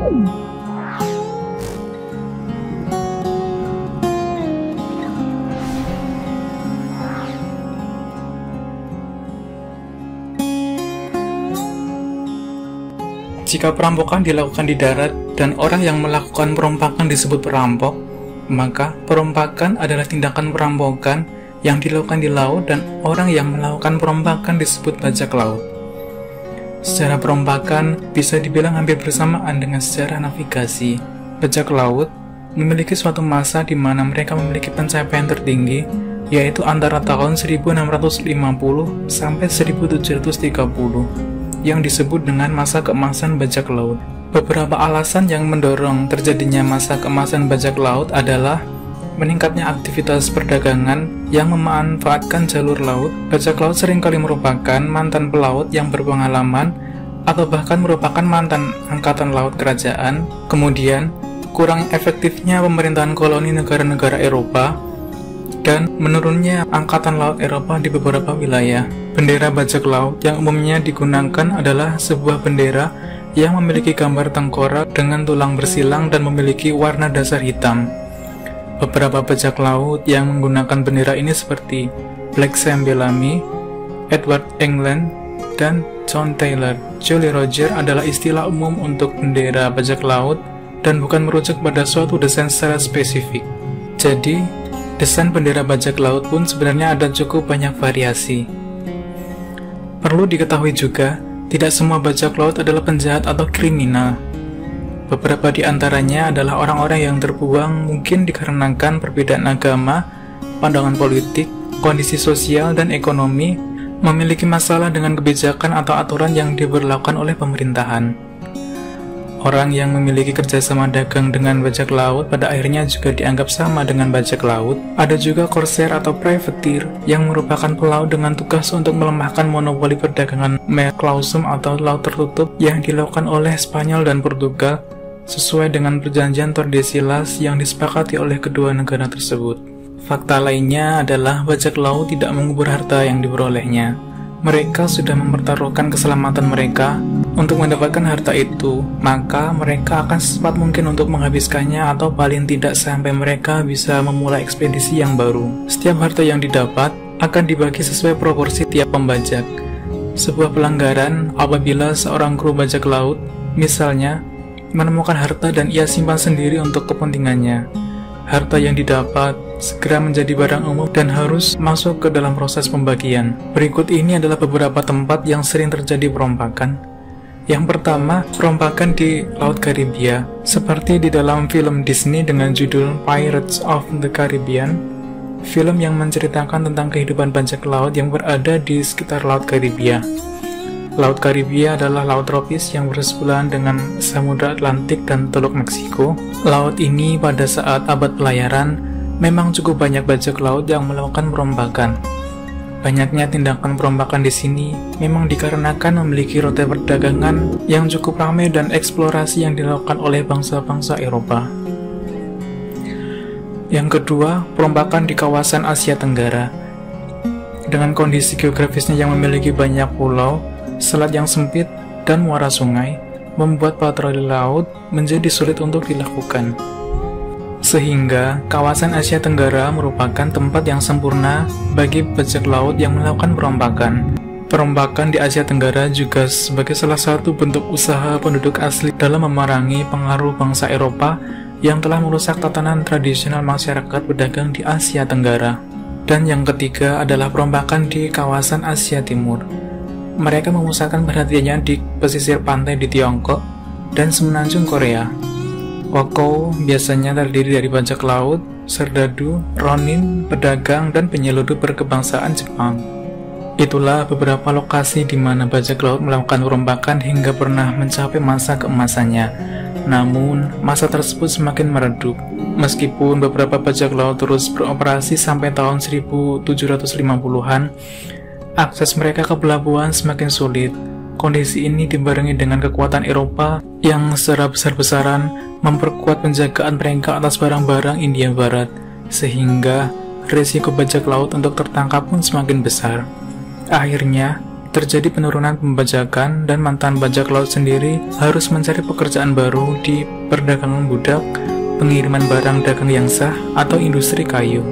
Jika perampokan dilakukan di darat dan orang yang melakukan perompakan disebut perampok, maka perompakan adalah tindakan perampokan yang dilakukan di laut dan orang yang melakukan perompakan disebut bajak laut. Secara perompakan bisa dibilang hampir bersamaan dengan sejarah navigasi. Bajak laut memiliki suatu masa di mana mereka memiliki pencapaian tertinggi, yaitu antara tahun 1650 sampai 1730. Yang disebut dengan masa keemasan bajak laut. Beberapa alasan yang mendorong terjadinya masa keemasan bajak laut adalah meningkatnya aktivitas perdagangan yang memanfaatkan jalur laut. Bajak laut seringkali merupakan mantan pelaut yang berpengalaman atau bahkan merupakan mantan angkatan laut kerajaan. Kemudian, kurang efektifnya pemerintahan koloni negara-negara Eropa dan menurunnya angkatan laut Eropa di beberapa wilayah. Bendera bajak laut yang umumnya digunakan adalah sebuah bendera yang memiliki gambar tengkorak dengan tulang bersilang dan memiliki warna dasar hitam. Beberapa bajak laut yang menggunakan bendera ini seperti Black Sam Bellamy, Edward England, dan John Taylor. Jolly Roger adalah istilah umum untuk bendera bajak laut dan bukan merujuk pada suatu desain secara spesifik. Jadi, desain bendera bajak laut pun sebenarnya ada cukup banyak variasi. Perlu diketahui juga, tidak semua bajak laut adalah penjahat atau kriminal. Beberapa di antaranya adalah orang-orang yang terbuang mungkin dikarenakan perbedaan agama, pandangan politik, kondisi sosial dan ekonomi, memiliki masalah dengan kebijakan atau aturan yang diberlakukan oleh pemerintahan. Orang yang memiliki kerjasama dagang dengan bajak laut pada akhirnya juga dianggap sama dengan bajak laut. Ada juga corsair atau privateer yang merupakan pelaut dengan tugas untuk melemahkan monopoli perdagangan mer clausum atau laut tertutup yang dilakukan oleh Spanyol dan Portugal sesuai dengan perjanjian Tordesillas yang disepakati oleh kedua negara tersebut. Fakta lainnya adalah bajak laut tidak mengubur harta yang diperolehnya. Mereka sudah mempertaruhkan keselamatan mereka untuk mendapatkan harta itu, maka mereka akan secepat mungkin untuk menghabiskannya atau paling tidak sampai mereka bisa memulai ekspedisi yang baru. Setiap harta yang didapat akan dibagi sesuai proporsi tiap pembajak. Sebuah pelanggaran apabila seorang kru bajak laut, misalnya, menemukan harta dan ia simpan sendiri untuk kepentingannya. Harta yang didapat segera menjadi barang umum dan harus masuk ke dalam proses pembagian. Berikut ini adalah beberapa tempat yang sering terjadi perompakan. Yang pertama, perompakan di Laut Karibia, seperti di dalam film Disney dengan judul Pirates of the Caribbean, film yang menceritakan tentang kehidupan bajak laut yang berada di sekitar Laut Karibia. Laut Karibia adalah laut tropis yang bersebelahan dengan Samudra Atlantik dan Teluk Meksiko. Laut ini pada saat abad pelayaran memang cukup banyak bajak laut yang melakukan perompakan. Banyaknya tindakan perompakan di sini memang dikarenakan memiliki rute perdagangan yang cukup ramai dan eksplorasi yang dilakukan oleh bangsa-bangsa Eropa. Yang kedua, perompakan di kawasan Asia Tenggara. Dengan kondisi geografisnya yang memiliki banyak pulau, selat yang sempit, dan muara sungai, membuat patroli laut menjadi sulit untuk dilakukan. Sehingga, kawasan Asia Tenggara merupakan tempat yang sempurna bagi bajak laut yang melakukan perompakan. Perompakan di Asia Tenggara juga sebagai salah satu bentuk usaha penduduk asli dalam memerangi pengaruh bangsa Eropa yang telah merusak tatanan tradisional masyarakat pedagang di Asia Tenggara. Dan yang ketiga adalah perompakan di kawasan Asia Timur. Mereka memusatkan perhatiannya di pesisir pantai di Tiongkok dan semenanjung Korea. Wako biasanya terdiri dari bajak laut, serdadu, ronin, pedagang, dan penyeludup berkebangsaan Jepang. Itulah beberapa lokasi di mana bajak laut melakukan perompakan hingga pernah mencapai masa keemasannya. Namun, masa tersebut semakin meredup. Meskipun beberapa bajak laut terus beroperasi sampai tahun 1750-an, akses mereka ke pelabuhan semakin sulit. Kondisi ini dibarengi dengan kekuatan Eropa yang secara besar-besaran memperkuat penjagaan mereka atas barang-barang India Barat, sehingga risiko bajak laut untuk tertangkap pun semakin besar. Akhirnya, terjadi penurunan pembajakan dan mantan bajak laut sendiri harus mencari pekerjaan baru di perdagangan budak, pengiriman barang dagang yang sah, atau industri kayu.